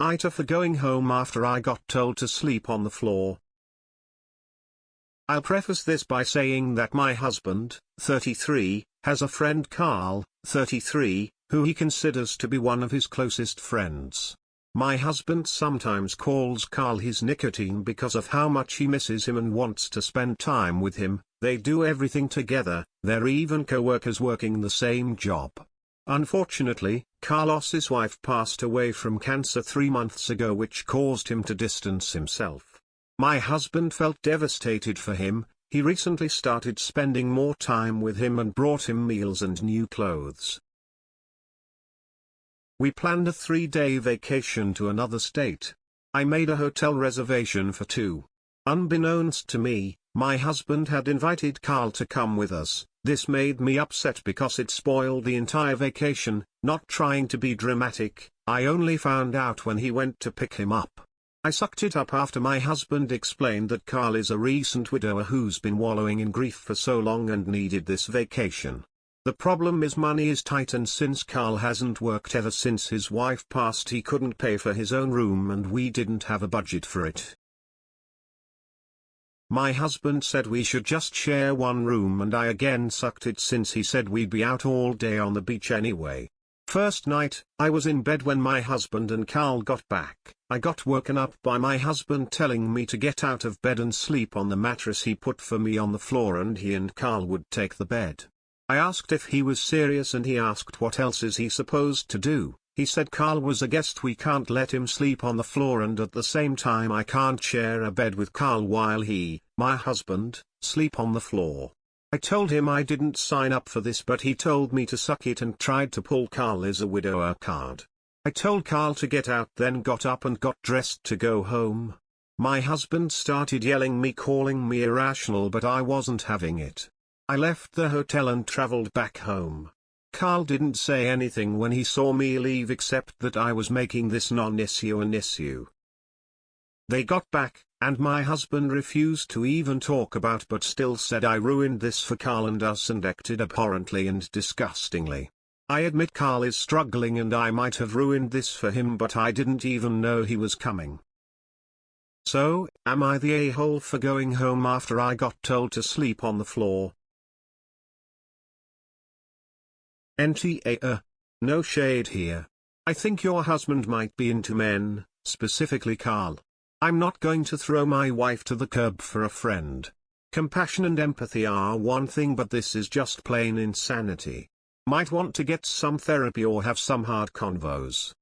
AITA for going home after I got told to sleep on the floor. I'll preface this by saying that my husband, 33, has a friend Carl, 33, who he considers to be one of his closest friends. My husband sometimes calls Carl his nicotine because of how much he misses him and wants to spend time with him. They do everything together, they're even co-workers working the same job. Unfortunately, Carlos's wife passed away from cancer 3 months ago, which caused him to distance himself. My husband felt devastated for him. He recently started spending more time with him and brought him meals and new clothes. We planned a 3-day vacation to another state. I made a hotel reservation for 2. Unbeknownst to me, my husband had invited Carl to come with us. This made me upset because it spoiled the entire vacation. Not trying to be dramatic, I only found out when he went to pick him up. I sucked it up after my husband explained that Carl is a recent widower who's been wallowing in grief for so long and needed this vacation. The problem is money is tight, and since Carl hasn't worked ever since his wife passed, he couldn't pay for his own room and we didn't have a budget for it. My husband said we should just share one room, and I again sucked it since he said we'd be out all day on the beach anyway. First night, I was in bed when my husband and Carl got back. I got woken up by my husband telling me to get out of bed and sleep on the mattress he put for me on the floor, and he and Carl would take the bed. I asked if he was serious and he asked what else is he supposed to do. He said Carl was a guest, we can't let him sleep on the floor, and at the same time I can't share a bed with Carl while he, my husband, sleep on the floor. I told him I didn't sign up for this, but he told me to suck it and tried to pull Carl as a widower card. I told Carl to get out, then got up and got dressed to go home. My husband started yelling me, calling me irrational, but I wasn't having it. I left the hotel and traveled back home. Carl didn't say anything when he saw me leave except that I was making this non-issue an issue. They got back, and my husband refused to even talk about, but still said I ruined this for Carl and us and acted abhorrently and disgustingly. I admit Carl is struggling and I might have ruined this for him, but I didn't even know he was coming. So, am I the a-hole for going home after I got told to sleep on the floor? NTA. No shade here. I think your husband might be into men, specifically Carl. I'm not going to throw my wife to the curb for a friend. Compassion and empathy are one thing, but this is just plain insanity. Might want to get some therapy or have some hard convos.